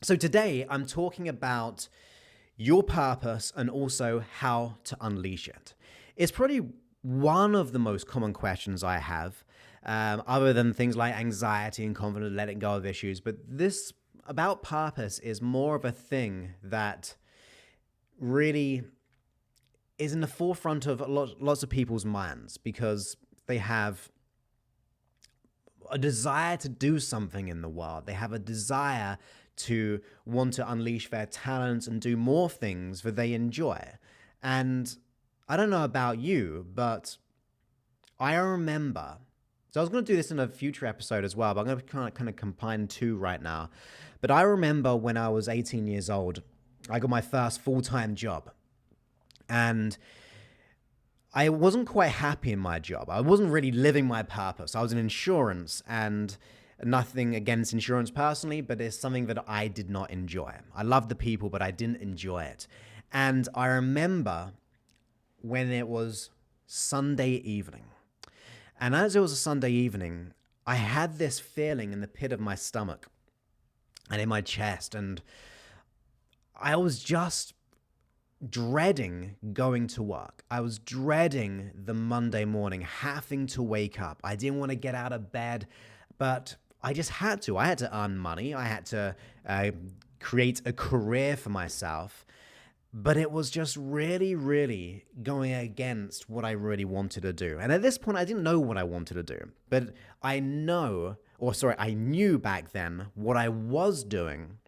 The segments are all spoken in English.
So today I'm talking about your purpose and also how to unleash it. It's probably one of the most common questions I have, other than things like anxiety and confidence, letting go of issues. But this about purpose is more of a thing that really is in the forefront of lots of people's minds because they have a desire to do something in the world. They have a desire to want to unleash their talents and do more things that they enjoy. And I don't know about you, but I remember. So I was going to do this in a future episode as well, but I'm going to kind of combine two right now. But I remember when I was 18 years old, I got my first full-time job. And I wasn't quite happy in my job. I wasn't really living my purpose. I was in insurance, and nothing against insurance personally, but it's something that I did not enjoy. I loved the people, but I didn't enjoy it. And I remember when it was Sunday evening. And as it was a Sunday evening, I had this feeling in the pit of my stomach and in my chest, and I was just dreading going to work. I was dreading the Monday morning, having to wake up. I didn't want to get out of bed, but I just had to. I had to earn money. I had to create a career for myself. But it was just really, really going against what I really wanted to do. And at this point, I didn't know what I wanted to do. But I knew back then what I was doing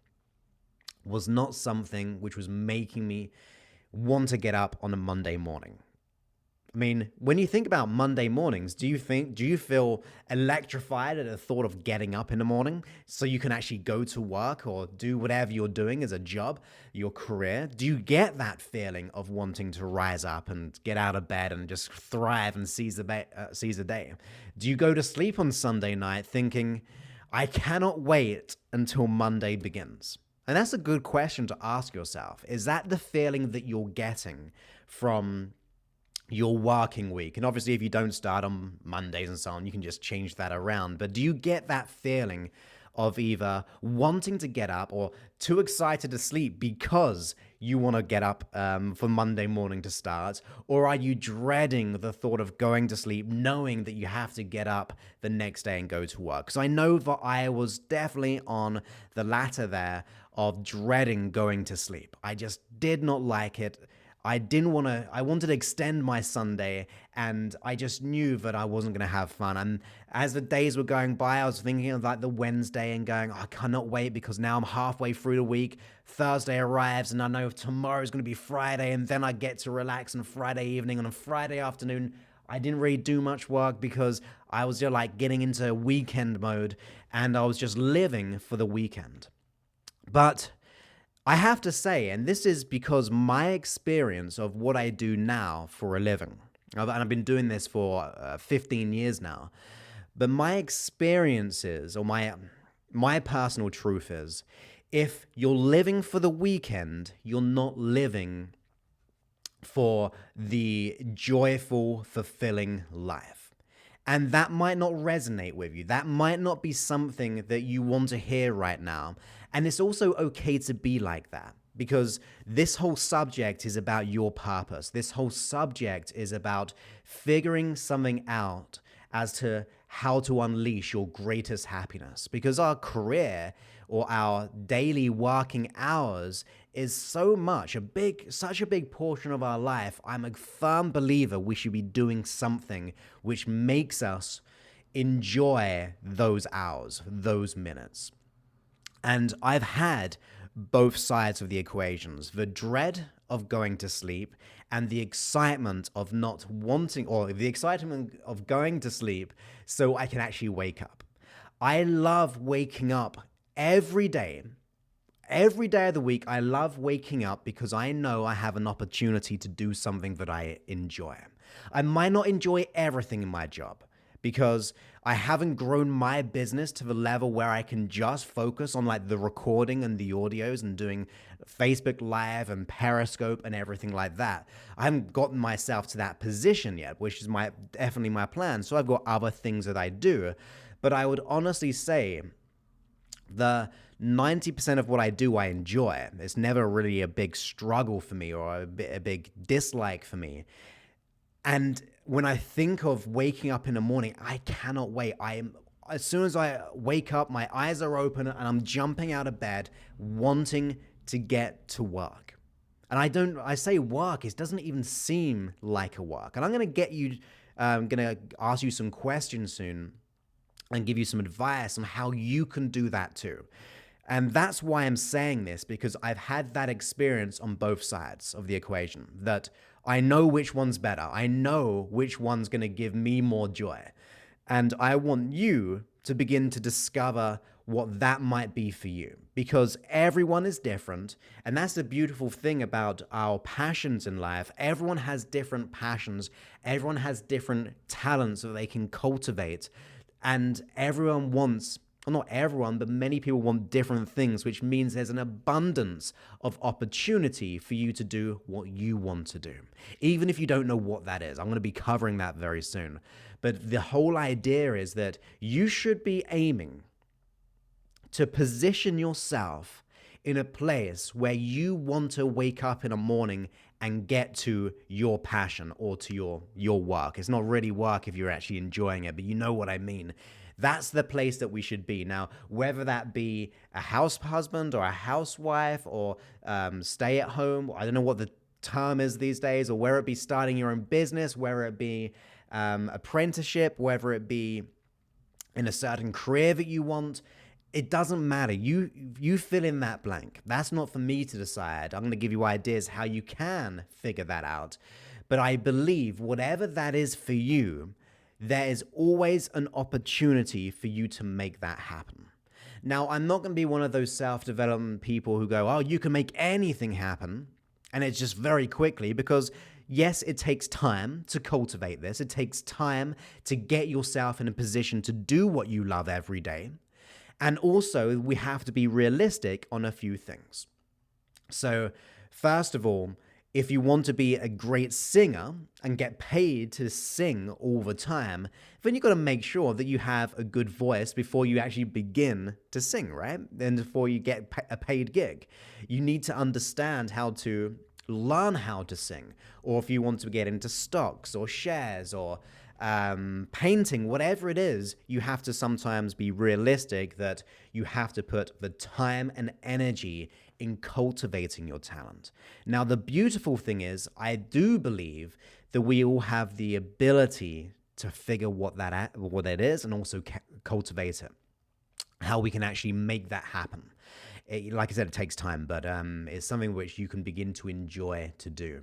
was not something which was making me want to get up on a Monday morning. I mean, when you think about Monday mornings, do you feel electrified at the thought of getting up in the morning so you can actually go to work or do whatever you're doing as a job, your career? Do you get that feeling of wanting to rise up and get out of bed and just thrive and seize the day? Do you go to sleep on Sunday night thinking, I cannot wait until Monday begins? And that's a good question to ask yourself. Is that the feeling that you're getting from your working week? And obviously, if you don't start on Mondays and so on, you can just change that around. But do you get that feeling of either wanting to get up or too excited to sleep because you want to get up for Monday morning to start? Or are you dreading the thought of going to sleep knowing that you have to get up the next day and go to work? Because I know that I was definitely on the latter there of dreading going to sleep. I just did not like it. I wanted to extend my Sunday, and I just knew that I wasn't going to have fun. And as the days were going by, I was thinking of like the Wednesday and going, oh, I cannot wait because now I'm halfway through the week. Thursday arrives and I know tomorrow is going to be Friday, and then I get to relax on Friday evening. And on Friday afternoon, I didn't really do much work because I was just like getting into weekend mode, and I was just living for the weekend. But I have to say, and this is because my experience of what I do now for a living, and I've been doing this for 15 years now, but my experiences or my personal truth is, if you're living for the weekend, you're not living for the joyful, fulfilling life. And that might not resonate with you. That might not be something that you want to hear right now. And it's also okay to be like that, because this whole subject is about your purpose. This whole subject is about figuring something out as to how to unleash your greatest happiness. Because our career or our daily working hours is such a big portion of our life. I'm a firm believer we should be doing something which makes us enjoy those hours, those minutes. And I've had both sides of the equations, the dread of going to sleep and the excitement of not wanting, or the excitement of going to sleep so I can actually wake up. I love waking up every day. Every day of the week, I love waking up because I know I have an opportunity to do something that I enjoy. I might not enjoy everything in my job because I haven't grown my business to the level where I can just focus on like the recording and the audios and doing Facebook Live and Periscope and everything like that. I haven't gotten myself to that position yet, which is definitely my plan. So I've got other things that I do. But I would honestly say the 90% of what I do, I enjoy. It's never really a big struggle for me or a big dislike for me. And when I think of waking up in the morning, I cannot wait. As soon as I wake up, my eyes are open and I'm jumping out of bed wanting to get to work. And I say work, it doesn't even seem like a work. And I'm going to ask you some questions soon and give you some advice on how you can do that too. And that's why I'm saying this, because I've had that experience on both sides of the equation, that I know which one's better. I know which one's going to give me more joy. And I want you to begin to discover what that might be for you, because everyone is different. And that's the beautiful thing about our passions in life. Everyone has different passions. Everyone has different talents that they can cultivate. And everyone wants, well, not everyone, but many people want different things, which means there's an abundance of opportunity for you to do what you want to do, even if you don't know what that is. I'm going to be covering that very soon. But the whole idea is that you should be aiming to position yourself in a place where you want to wake up in a morning and get to your passion or to your work. It's not really work if you're actually enjoying it, but you know what I mean. That's the place that we should be. Now, whether that be a house husband or a housewife or stay at home, I don't know what the term is these days, or whether it be starting your own business, whether it be apprenticeship, whether it be in a certain career that you want, it doesn't matter. You fill in that blank. That's not for me to decide. I'm going to give you ideas how you can figure that out. But I believe whatever that is for you, there is always an opportunity for you to make that happen. Now, I'm not going to be one of those self-development people who go, oh, you can make anything happen, and it's just very quickly, because yes, it takes time to cultivate this. It takes time to get yourself in a position to do what you love every day. And also, we have to be realistic on a few things. So, first of all, if you want to be a great singer and get paid to sing all the time, then you've got to make sure that you have a good voice before you actually begin to sing, right? And before you get a paid gig. You need to understand how to learn how to sing. Or if you want to get into stocks or shares or painting, whatever it is, you have to sometimes be realistic that you have to put the time and energy in cultivating your talent. Now, the beautiful thing is, I do believe that we all have the ability to figure what that is and also cultivate it, how we can actually make that happen. Like I said, it takes time, but it's something which you can begin to enjoy to do.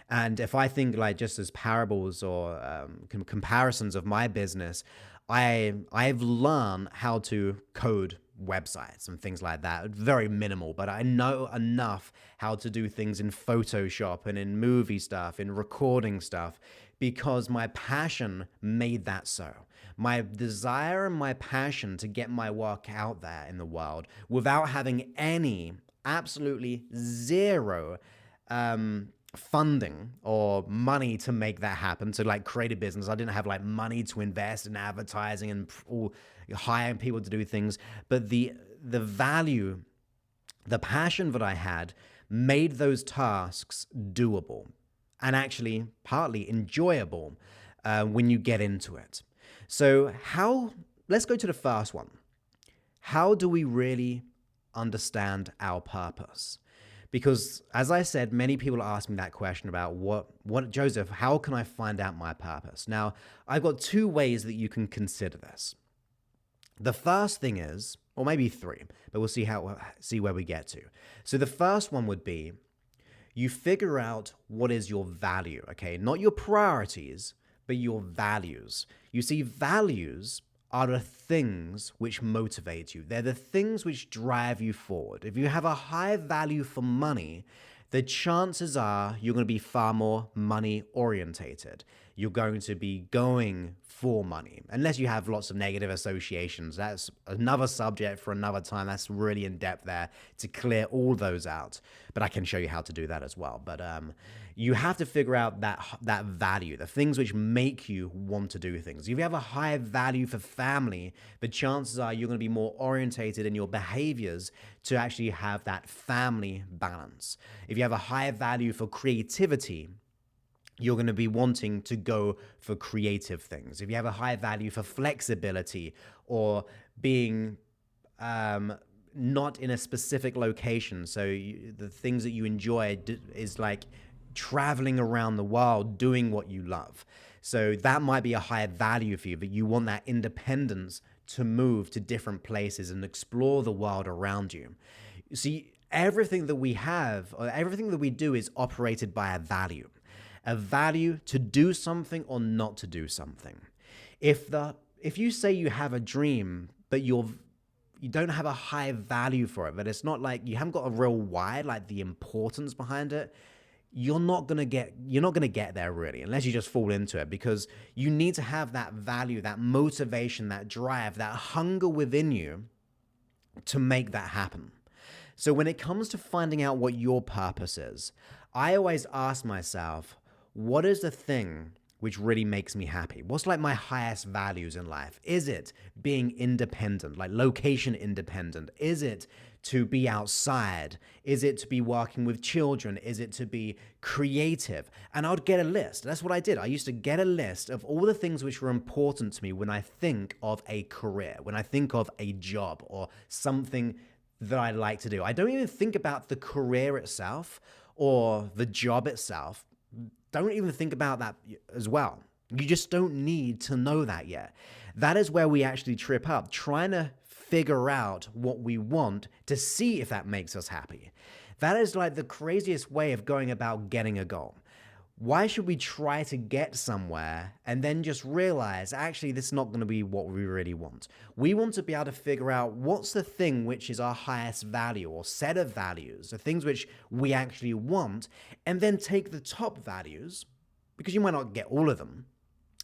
And if I think like just as parables or comparisons of my business, I've learned how to code websites and things like that. Very minimal, but I know enough how to do things in Photoshop and in movie stuff, in recording stuff, because my passion made that so. My desire and my passion to get my work out there in the world without having absolutely zero funding or money to make that happen. So like create a business, I didn't have like money to invest in advertising and hiring people to do things, but the value, the passion that I had made those tasks doable and actually partly enjoyable when you get into it. So let's go to the first one. How do we really understand our purpose? Because as I said, many people ask me that question about what Joseph, how can I find out my purpose? Now, I've got two ways that you can consider this. The first thing is, or maybe three, but we'll see where we get to. So the first one would be, you figure out what is your value, okay? Not your priorities, but your values. You see, values are the things which motivate you. They're the things which drive you forward. If you have a high value for money, the chances are you're going to be far more money orientated. you're going to be going for money, unless you have lots of negative associations. That's another subject for another time. That's really in depth there to clear all those out, but I can show you how to do that as well. But you have to figure out that value, the things which make you want to do things. If you have a high value for family, the chances are you're going to be more orientated in your behaviors to actually have that family balance. If you have a high value for creativity, you're going to be wanting to go for creative things. If you have a high value for flexibility or being not in a specific location, so the things that you enjoy is like traveling around the world, doing what you love. So that might be a higher value for you, but you want that independence to move to different places and explore the world around you. See, everything that we have, or everything that we do is operated by a value to do something or not to do something. If you say you have a dream, but you don't have a high value for it, but it's not like you haven't got a real why, like the importance behind it, you're not gonna get there really, unless you just fall into it, because you need to have that value, that motivation, that drive, that hunger within you to make that happen. So when it comes to finding out what your purpose is, I always ask myself, what is the thing which really makes me happy? What's like my highest values in life? Is it being independent, like location independent? Is it to be outside? Is it to be working with children? Is it to be creative? And I would get a list. That's what I did. I used to get a list of all the things which were important to me when I think of a career, when I think of a job or something that I like to do. I don't even think about the career itself or the job itself. Don't even think about that as well. You just don't need to know that yet. That is where we actually trip up, trying to figure out what we want to see if that makes us happy. That is like the craziest way of going about getting a goal. Why should we try to get somewhere and then just realize, actually, this is not going to be what we really want? We want to be able to figure out what's the thing which is our highest value or set of values, the things which we actually want, and then take the top values, because you might not get all of them,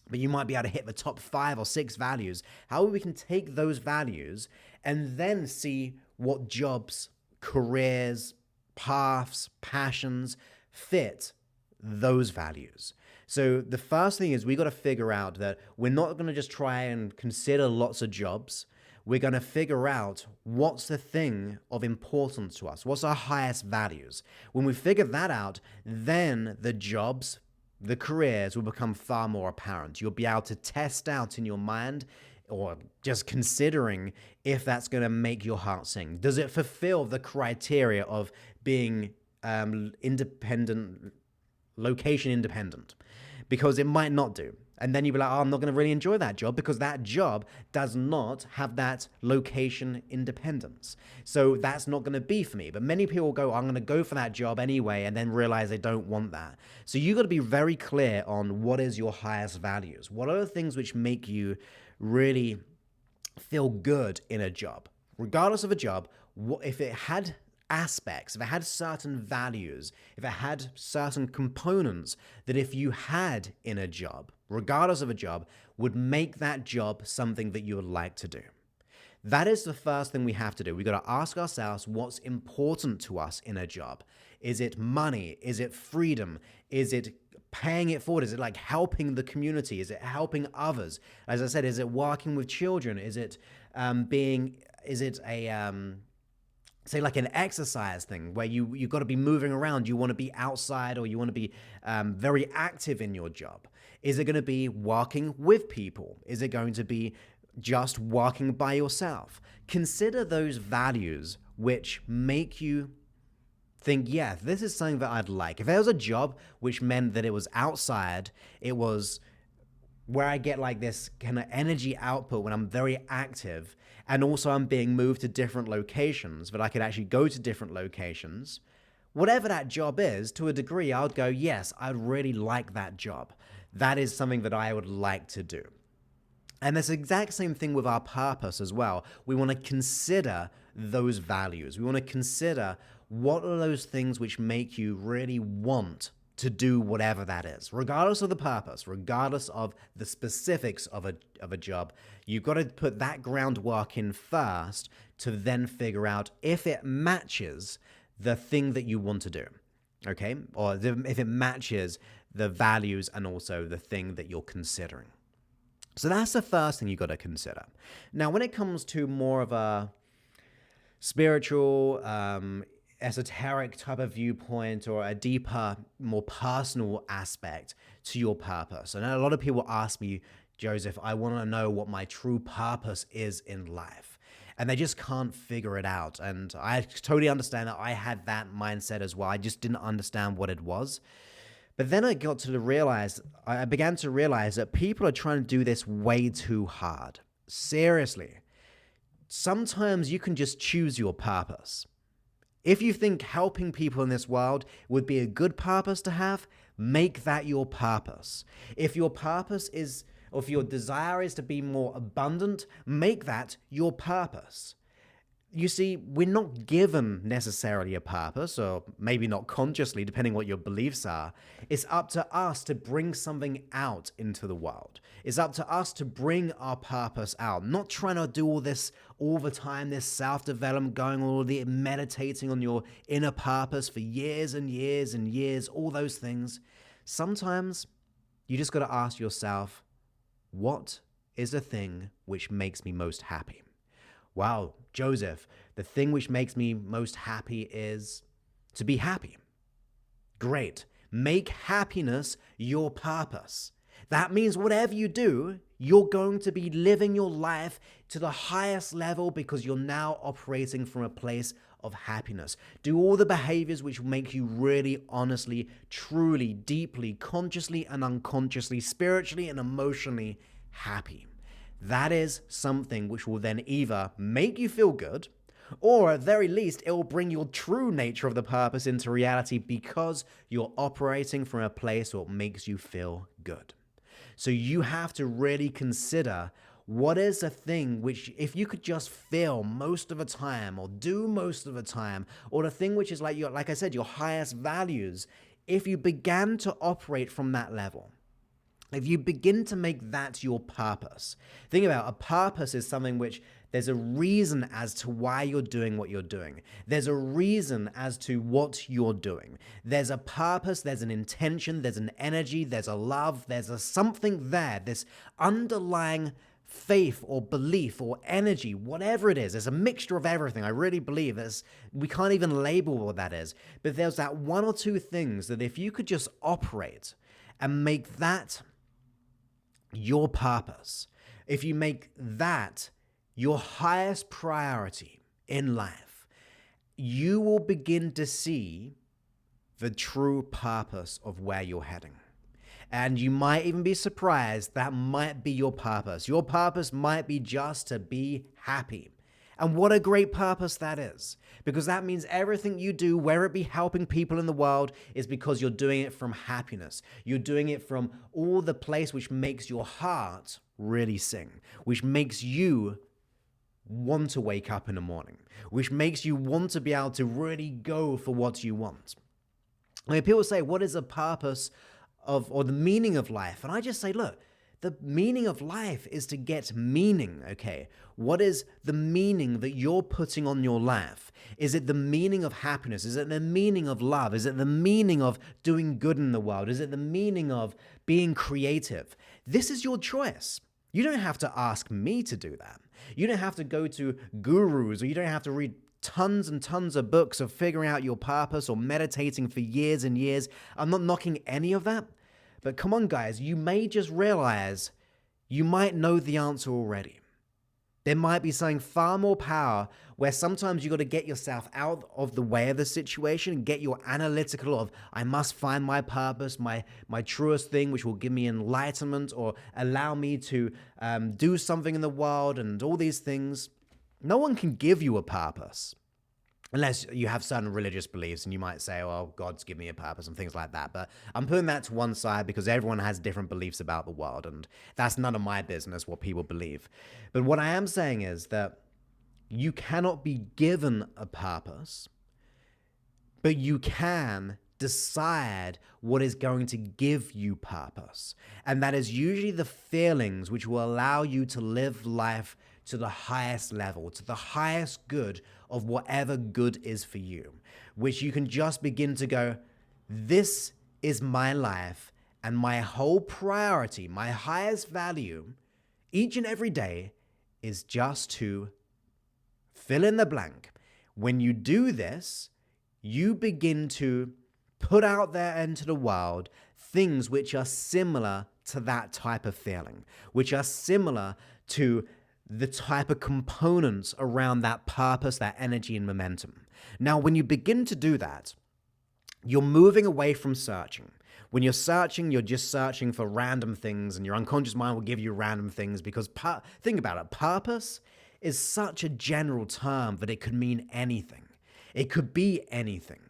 but you might be able to hit the top 5 or 6 values. How we can take those values and then see what jobs, careers, paths, passions fit those values. So the first thing is we got to figure out that we're not going to just try and consider lots of jobs. We're going to figure out what's the thing of importance to us. What's our highest values? When we figure that out, then the jobs, the careers will become far more apparent. You'll be able to test out in your mind, or just considering if that's going to make your heart sing. Does it fulfill the criteria of being independent, location independent? Because it might not do. And then you'll be like, oh, I'm not going to really enjoy that job because that job does not have that location independence. So that's not going to be for me. But many people go, I'm going to go for that job anyway, and then realize they don't want that. So you got to be very clear on what is your highest values. What are the things which make you really feel good in a job? Regardless of a job, if it had aspects, if it had certain values, if it had certain components that if you had in a job, regardless of a job, would make that job something that you would like to do. That is the first thing we have to do. We got to ask ourselves what's important to us in a job. Is it money? Is it freedom? Is it paying it forward? Is it like helping the community? Is it helping others? As I said, is it working with children? Is it say like an exercise thing where you've got to be moving around, you want to be outside, or you want to be very active in your job? Is it going to be working with people? Is it going to be just working by yourself? Consider those values which make you think, yeah, this is something that I'd like. If there was a job which meant that it was outside, it was where I get like this kind of energy output when I'm very active, and also I'm being moved to different locations, but I could actually go to different locations. Whatever that job is, to a degree, I would go, yes, I'd really like that job. That is something that I would like to do. And it's the exact same thing with our purpose as well. We want to consider those values. We want to consider what are those things which make you really want to do whatever that is, regardless of the purpose, regardless of the specifics of a job. You've got to put that groundwork in first to then figure out if it matches the thing that you want to do, okay? Or if it matches the values and also the thing that you're considering. So that's the first thing you've got to consider. Now, when it comes to more of a spiritual, esoteric type of viewpoint or a deeper, more personal aspect to your purpose. And a lot of people ask me, Joseph, I want to know what my true purpose is in life. And they just can't figure it out. And I totally understand that. I had that mindset as well. I just didn't understand what it was. But then I began to realize that people are trying to do this way too hard. Seriously. Sometimes you can just choose your purpose. If you think helping people in this world would be a good purpose to have, make that your purpose. If your purpose is, or if your desire is to be more abundant, make that your purpose. You see, we're not given necessarily a purpose, or maybe not consciously, depending what your beliefs are. It's up to us to bring something out into the world. It's up to us to bring our purpose out, not trying to do all this all the time, this self-development, going all the meditating on your inner purpose for years and years and years, all those things. Sometimes you just got to ask yourself, what is the thing which makes me most happy? Wow, Joseph, the thing which makes me most happy is to be happy. Great. Make happiness your purpose. That means whatever you do, you're going to be living your life to the highest level because you're now operating from a place of happiness. Do all the behaviors which make you really, honestly, truly, deeply, consciously and unconsciously, spiritually and emotionally happy. That is something which will then either make you feel good, or at very least, it will bring your true nature of the purpose into reality because you're operating from a place that makes you feel good. So you have to really consider what is a thing which, if you could just feel most of the time or do most of the time, or the thing which is like I said, your highest values, if you began to operate from that level, if you begin to make that your purpose, think about a purpose is something which there's a reason as to why you're doing what you're doing. There's a reason as to what you're doing. There's a purpose, there's an intention, there's an energy, there's a love, there's a something there, this underlying faith or belief or energy, whatever it is. There's a mixture of everything. I really believe we can't even label what that is. But there's that one or two things that if you could just operate and make that your purpose, if you make that your highest priority in life, you will begin to see the true purpose of where you're heading. And you might even be surprised that might be your purpose. Your purpose might be just to be happy. And what a great purpose that is. Because that means everything you do, whether it be helping people in the world, is because you're doing it from happiness. You're doing it from all the place which makes your heart really sing, which makes you want to wake up in the morning, which makes you want to be able to really go for what you want. I mean, people say, what is the purpose of, or the meaning of life? And I just say, look, the meaning of life is to get meaning, okay? What is the meaning that you're putting on your life? Is it the meaning of happiness? Is it the meaning of love? Is it the meaning of doing good in the world? Is it the meaning of being creative? This is your choice. You don't have to ask me to do that. You don't have to go to gurus, or you don't have to read tons and tons of books of figuring out your purpose or meditating for years and years. I'm not knocking any of that. But come on, guys, you may just realize you might know the answer already. There might be something far more power where sometimes you got to get yourself out of the way of the situation and get your analytical of, I must find my purpose, my truest thing, which will give me enlightenment or allow me to do something in the world and all these things. No one can give you a purpose. Unless you have certain religious beliefs and you might say, well, God's given me a purpose and things like that. But I'm putting that to one side because everyone has different beliefs about the world. And that's none of my business what people believe. But what I am saying is that you cannot be given a purpose, but you can decide what is going to give you purpose. And that is usually the feelings which will allow you to live life to the highest level, to the highest good of whatever good is for you, which you can just begin to go, this is my life, and my whole priority, my highest value, each and every day is just to fill in the blank. When you do this, you begin to put out there into the world things which are similar to that type of feeling, which are similar to the type of components around that purpose, that energy and momentum. Now, when you begin to do that, you're moving away from searching. When you're searching, you're just searching for random things, and your unconscious mind will give you random things because, think about it, purpose is such a general term that it could mean anything. It could be anything.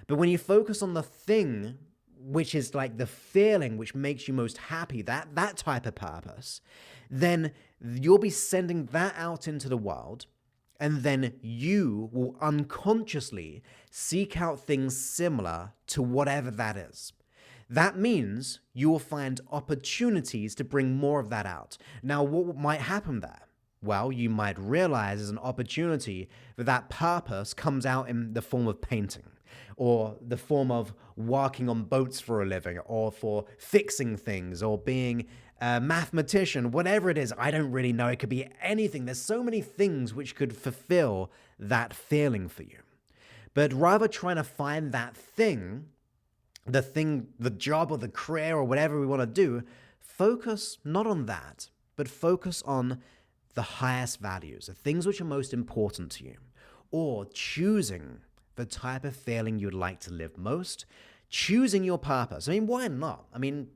But when you focus on the thing, which is like the feeling which makes you most happy, that type of purpose, then you'll be sending that out into the world, and then you will unconsciously seek out things similar to whatever that is. That means you will find opportunities to bring more of that out. Now, what might happen there? Well, you might realize there's an opportunity that purpose comes out in the form of painting, or the form of working on boats for a living, or for fixing things, or being a mathematician, whatever it is. I don't really know. It could be anything. There's so many things which could fulfill that feeling for you. But rather trying to find that thing, the job or the career or whatever we want to do, focus not on that, but focus on the highest values, the things which are most important to you, or choosing the type of feeling you'd like to live most, choosing your purpose. I mean, why not? I mean,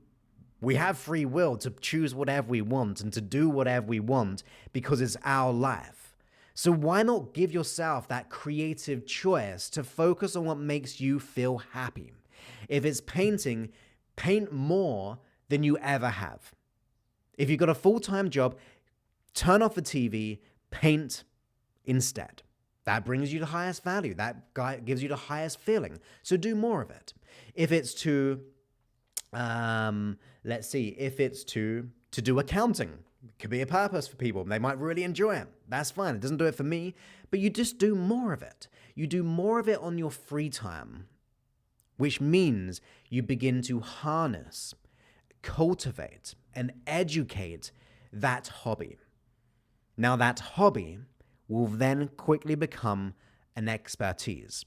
we have free will to choose whatever we want and to do whatever we want because it's our life. So why not give yourself that creative choice to focus on what makes you feel happy? If it's painting, paint more than you ever have. If you've got a full-time job, turn off the TV, paint instead. That brings you the highest value. That gives you the highest feeling. So do more of it. If it's to, if it's to do accounting, it could be a purpose for people. They might really enjoy it. That's fine. It doesn't do it for me, but you just do more of it. You do more of it on your free time, which means you begin to harness, cultivate, and educate that hobby. Now, that hobby will then quickly become an expertise.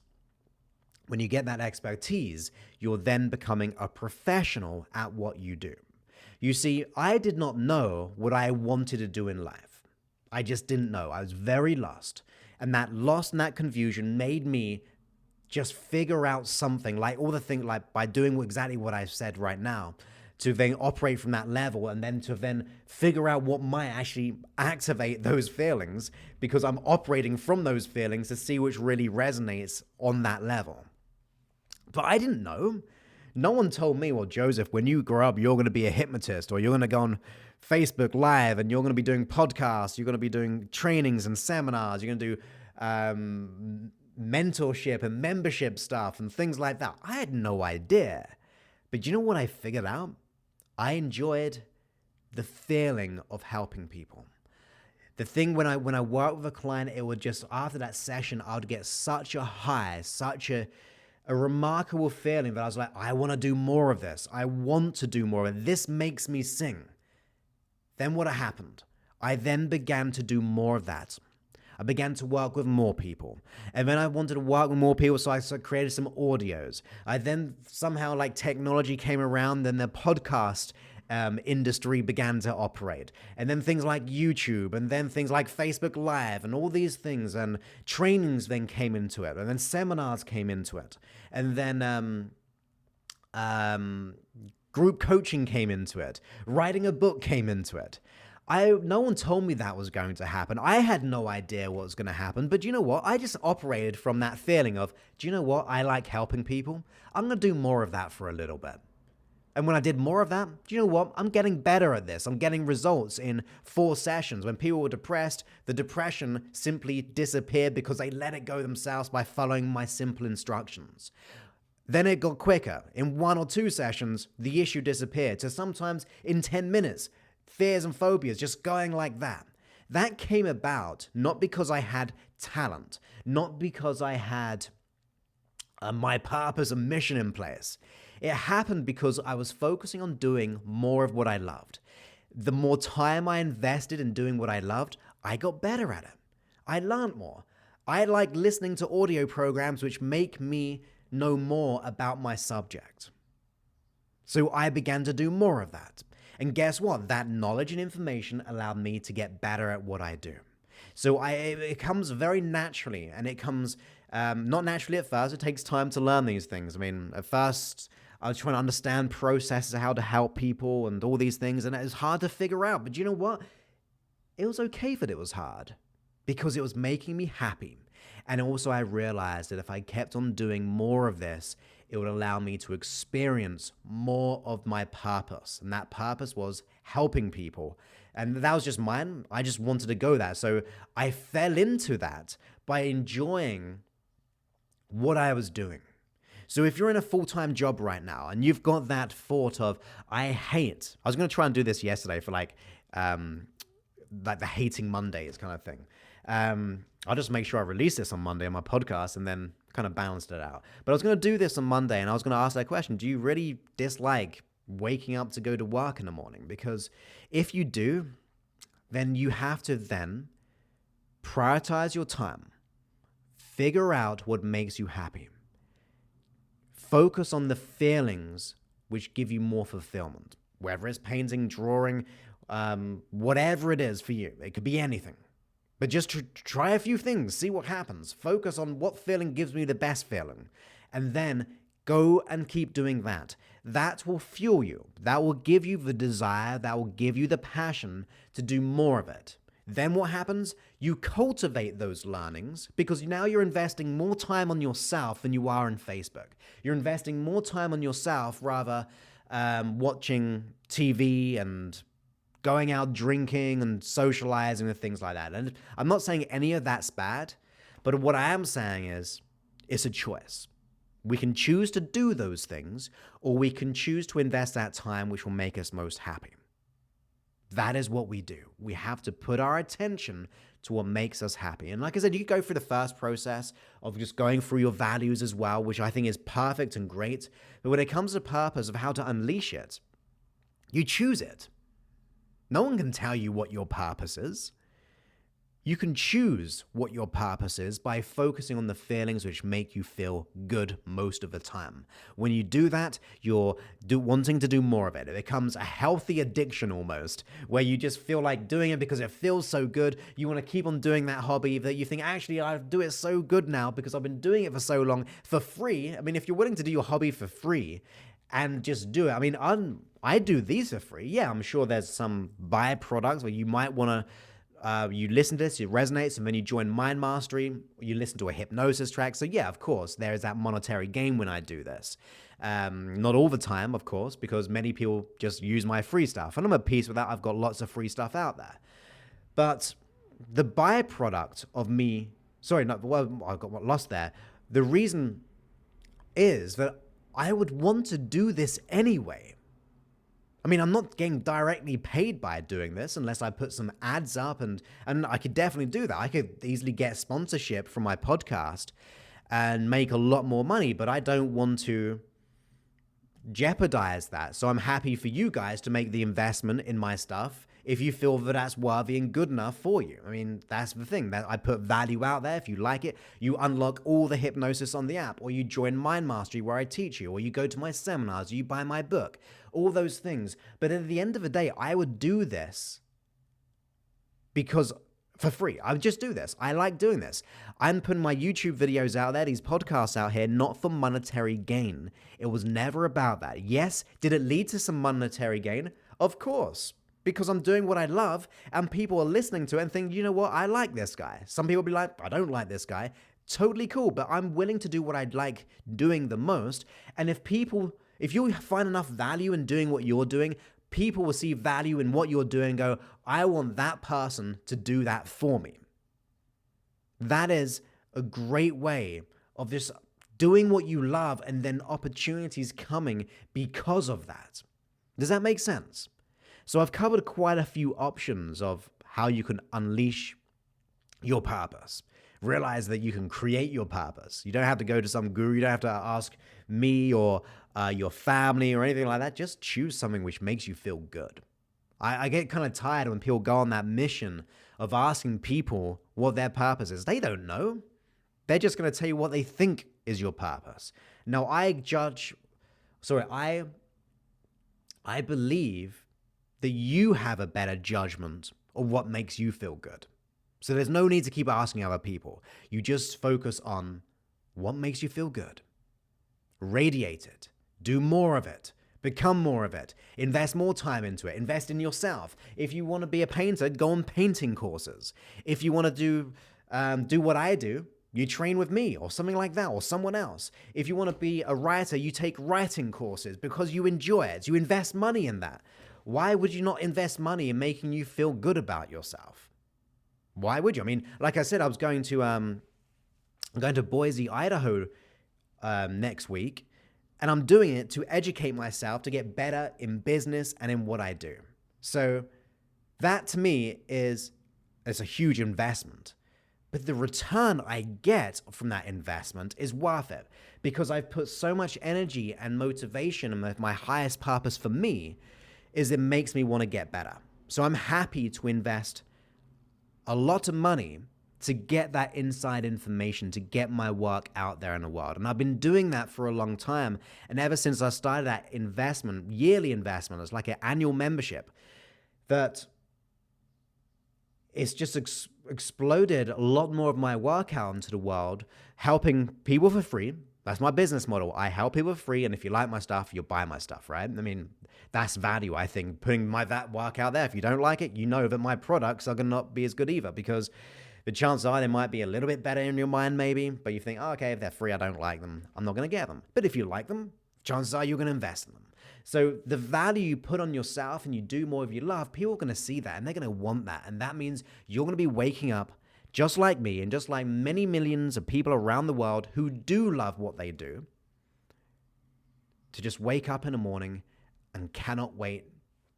When you get that expertise, you're then becoming a professional at what you do. You see, I did not know what I wanted to do in life. I just didn't know. I was very lost. And that lost and that confusion made me just figure out something, like all the things, like by doing exactly what I've said right now, to then operate from that level and then to then figure out what might actually activate those feelings, because I'm operating from those feelings to see which really resonates on that level. But I didn't know. No one told me, well, Joseph, when you grow up, you're going to be a hypnotist, or you're going to go on Facebook Live and you're going to be doing podcasts, you're going to be doing trainings and seminars, you're going to do mentorship and membership stuff and things like that. I had no idea. But you know what I figured out? I enjoyed the feeling of helping people. The thing when I work with a client, it would just, after that session, I would get such a high, such a remarkable feeling that I was like, I want to do more of this. I want to do more of it. This makes me sing. Then what happened? I then began to do more of that. I began to work with more people. And then I wanted to work with more people, so I created some audios. I then somehow, like, technology came around, and the podcast industry began to operate. And then things like YouTube, and then things like Facebook Live, and all these things, and trainings then came into it, and then seminars came into it. And then group coaching came into it. Writing a book came into it. No one told me that was going to happen. I had no idea what was going to happen. But you know what? I just operated from that feeling of, do you know what? I like helping people. I'm going to do more of that for a little bit. And when I did more of that, do you know what? I'm getting better at this. I'm getting results in 4 sessions. When people were depressed, the depression simply disappeared because they let it go themselves by following my simple instructions. Then it got quicker. In 1 or 2 sessions, the issue disappeared. So sometimes in 10 minutes, fears and phobias just going like that. That came about not because I had talent, not because I had my purpose and mission in place. It happened because I was focusing on doing more of what I loved. The more time I invested in doing what I loved, I got better at it. I learned more. I like listening to audio programs which make me know more about my subject. So I began to do more of that. And guess what? That knowledge and information allowed me to get better at what I do. So it comes very naturally, and it comes not naturally at first. It takes time to learn these things. I mean, at first, I was trying to understand processes, how to help people and all these things, and it was hard to figure out. But you know what? It was okay that it was hard because it was making me happy. And also I realized that if I kept on doing more of this, it would allow me to experience more of my purpose. And that purpose was helping people. And that was just mine. I just wanted to go there. So I fell into that by enjoying what I was doing. So if you're in a full-time job right now and you've got that thought of, I was going to try and do this yesterday for like the hating Mondays kind of thing. I'll just make sure I release this on Monday on my podcast and then kind of balanced it out. But I was going to do this on Monday and I was going to ask that question. Do you really dislike waking up to go to work in the morning? Because if you do, then you have to then prioritize your time. Figure out what makes you happy. Focus on the feelings which give you more fulfillment. Whether it's painting, drawing, whatever it is for you. It could be anything. But just try a few things, see what happens. Focus on what feeling gives me the best feeling. And then go and keep doing that. That will fuel you. That will give you the desire. That will give you the passion to do more of it. Then what happens? You cultivate those learnings because now you're investing more time on yourself than you are in Facebook. You're investing more time on yourself rather watching TV and going out drinking and socializing and things like that. And I'm not saying any of that's bad, but what I am saying is it's a choice. We can choose to do those things, or we can choose to invest that time which will make us most happy. That is what we do. We have to put our attention to what makes us happy. And like I said, you go through the first process of just going through your values as well, which I think is perfect and great. But when it comes to purpose of how to unleash it, you choose it. No one can tell you what your purpose is. You can choose what your purpose is by focusing on the feelings which make you feel good most of the time. When you do that, you're wanting to do more of it. It becomes a healthy addiction almost, where you just feel like doing it because it feels so good. You want to keep on doing that hobby that you think, actually, I do it so good now because I've been doing it for so long for free. I mean, if you're willing to do your hobby for free, and just do it. I mean, I do these for free. Yeah, I'm sure there's some byproducts where you might want to, you listen to this, it resonates, and then you join Mind Mastery, you listen to a hypnosis track. So yeah, of course, there is that monetary gain when I do this. Not all the time, of course, because many people just use my free stuff. And I'm at peace with that. I've got lots of free stuff out there. But the byproduct of me, I got lost there. The reason is that I would want to do this anyway. I mean, I'm not getting directly paid by doing this unless I put some ads up, and I could definitely do that. I could easily get sponsorship from my podcast and make a lot more money, but I don't want to jeopardize that. So I'm happy for you guys to make the investment in my stuff if you feel that that's worthy and good enough for you. I mean, that's the thing, that I put value out there. If you like it, you unlock all the hypnosis on the app, or you join Mind Mastery where I teach you, or you go to my seminars, or you buy my book, all those things. But at the end of the day, I would do this because for free. I would just do this. I like doing this. I'm putting my YouTube videos out there, these podcasts out here, not for monetary gain. It was never about that. Yes, did it lead to some monetary gain? Of course. Because I'm doing what I love and people are listening to it and think, you know what, I like this guy. Some people will be like, I don't like this guy. Totally cool, but I'm willing to do what I'd like doing the most. And if you find enough value in doing what you're doing, people will see value in what you're doing and go, I want that person to do that for me. That is a great way of just doing what you love, and then opportunities coming because of that. Does that make sense? So I've covered quite a few options of how you can unleash your purpose. Realize that you can create your purpose. You don't have to go to some guru. You don't have to ask me or your family or anything like that. Just choose something which makes you feel good. I get kind of tired when people go on that mission of asking people what their purpose is. They don't know. They're just going to tell you what they think is your purpose. Now, I believe that you have a better judgment of what makes you feel good. So there's no need to keep asking other people. You just focus on what makes you feel good. Radiate it. Do more of it. Become more of it. Invest more time into it. Invest in yourself. If you want to be a painter, go on painting courses. If you want to do what I do, you train with me or something like that, or someone else. If you want to be a writer, you take writing courses because you enjoy it. You invest money in that. Why would you not invest money in making you feel good about yourself? Why would you? I mean, like I said, I'm going to Boise, Idaho next week, and I'm doing it to educate myself to get better in business and in what I do. So that to me is a huge investment. But the return I get from that investment is worth it because I've put so much energy and motivation, and my highest purpose for me is it makes me want to get better. So I'm happy to invest a lot of money to get that inside information, to get my work out there in the world. And I've been doing that for a long time. And ever since I started that investment, yearly investment, it's like an annual membership, that it's just exploded a lot more of my work out into the world, helping people for free. That's my business model. I help people for free, and if you like my stuff, you'll buy my stuff, right? I mean, that's value, I think, putting that work out there. If you don't like it, you know that my products are going to not be as good either, because the chances are they might be a little bit better in your mind maybe, but you think, oh, okay, if they're free, I don't like them, I'm not going to get them. But if you like them, chances are you're going to invest in them. So the value you put on yourself and you do more of your love, people are going to see that and they're going to want that. And that means you're going to be waking up just like me and just like many millions of people around the world who do love what they do, to just wake up in the morning and cannot wait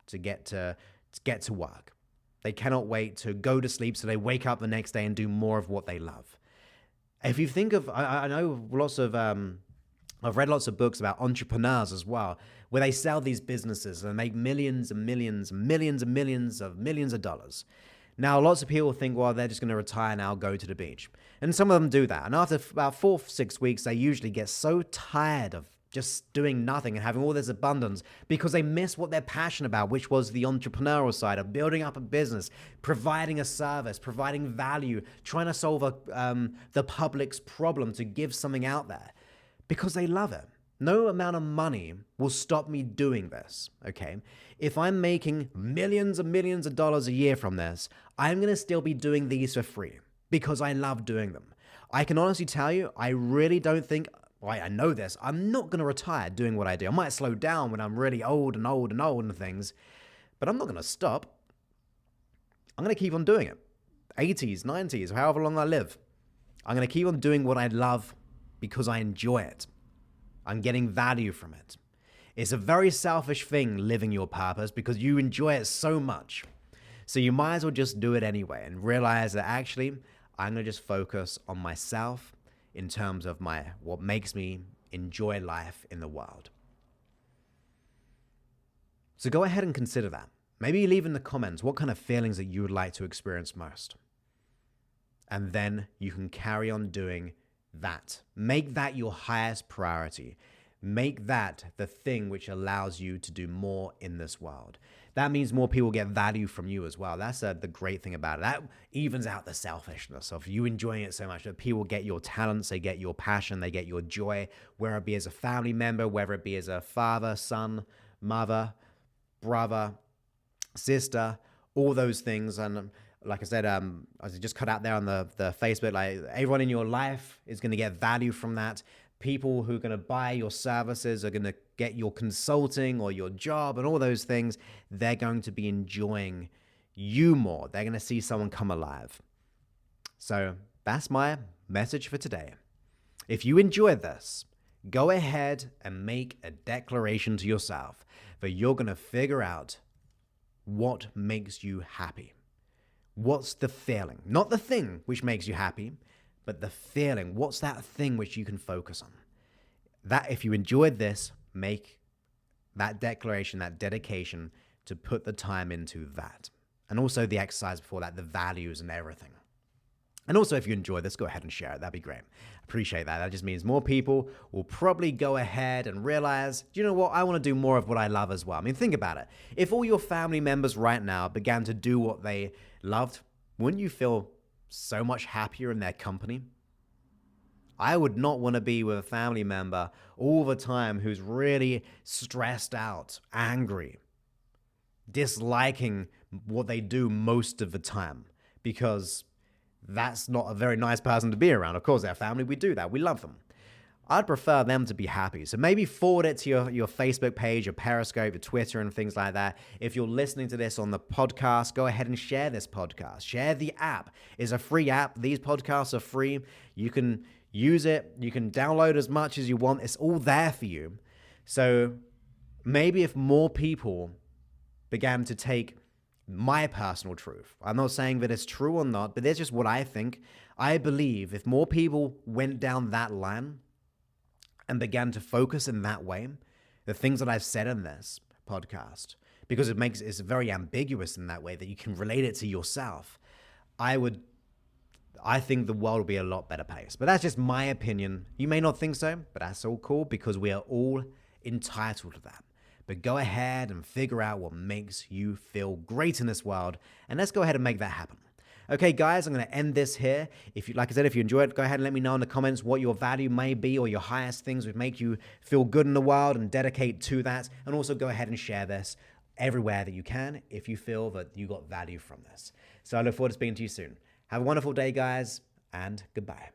to get to work. They cannot wait to go to sleep so they wake up the next day and do more of what they love. If you think of, I know I've read lots of books about entrepreneurs as well, where they sell these businesses and make millions and millions and millions and millions of dollars. Now, lots of people think, well, they're just going to retire now, go to the beach. And some of them do that. And after about 4-6 weeks, they usually get so tired of just doing nothing and having all this abundance because they miss what they're passionate about, which was the entrepreneurial side of building up a business, providing a service, providing value, trying to solve the public's problem, to give something out there because they love it. No amount of money will stop me doing this, okay? If I'm making millions and millions of dollars a year from this, I'm going to still be doing these for free because I love doing them. I can honestly tell you, I really don't think, well, I know this, I'm not going to retire doing what I do. I might slow down when I'm really old and things, but I'm not going to stop. I'm going to keep on doing it. 80s, 90s, however long I live. I'm going to keep on doing what I love because I enjoy it. I'm getting value from it. It's a very selfish thing living your purpose because you enjoy it so much. So you might as well just do it anyway and realize that actually I'm going to just focus on myself in terms of what makes me enjoy life in the world. So go ahead and consider that. Maybe leave in the comments what kind of feelings that you would like to experience most. And then you can carry on doing that. Make that your highest priority. Make that the thing which allows you to do more in this world. That means more people get value from you as well. That's the great thing about it. That evens out the selfishness of you enjoying it so much that people get your talents, they get your passion, they get your joy, whether it be as a family member, whether it be as a father, son, mother, brother, sister, all those things. And like I said, as I just cut out there on the Facebook, like everyone in your life is going to get value from that. People who are going to buy your services are going to get your consulting or your job and all those things. They're going to be enjoying you more. They're going to see someone come alive. So that's my message for today. If you enjoyed this, go ahead and make a declaration to yourself that you're going to figure out what makes you happy. What's the feeling? Not the thing which makes you happy, but the feeling. What's that thing which you can focus on? That, if you enjoyed this, make that declaration, that dedication to put the time into that. And also the exercise before that, the values and everything. And also, if you enjoy this, go ahead and share it. That'd be great. Appreciate that. That just means more people will probably go ahead and realize, do you know what? I want to do more of what I love as well. I mean, think about it. If all your family members right now began to do what they loved, wouldn't you feel so much happier in their company? I would not want to be with a family member all the time who's really stressed out, angry, disliking what they do most of the time, because that's not a very nice person to be around. Of course, our family, we do that. We love them. I'd prefer them to be happy. So maybe forward it to your Facebook page, your Periscope, your Twitter, and things like that. If you're listening to this on the podcast, go ahead and share this podcast. Share the app. It's a free app. These podcasts are free. You can use it. You can download as much as you want. It's all there for you. So maybe if more people began to take my personal truth, I'm not saying that it's true or not, but that's just what I think. I believe if more people went down that line and began to focus in that way, the things that I've said in this podcast, because it's very ambiguous in that way that you can relate it to yourself, I think the world will be a lot better place. But that's just my opinion. You may not think so, but that's all cool because we are all entitled to that. But go ahead and figure out what makes you feel great in this world, and let's go ahead and make that happen. Okay, guys, I'm going to end this here. Like I said, if you enjoyed it, go ahead and let me know in the comments what your value may be or your highest things would make you feel good in the world and dedicate to that. And also go ahead and share this everywhere that you can if you feel that you got value from this. So I look forward to speaking to you soon. Have a wonderful day, guys, and goodbye.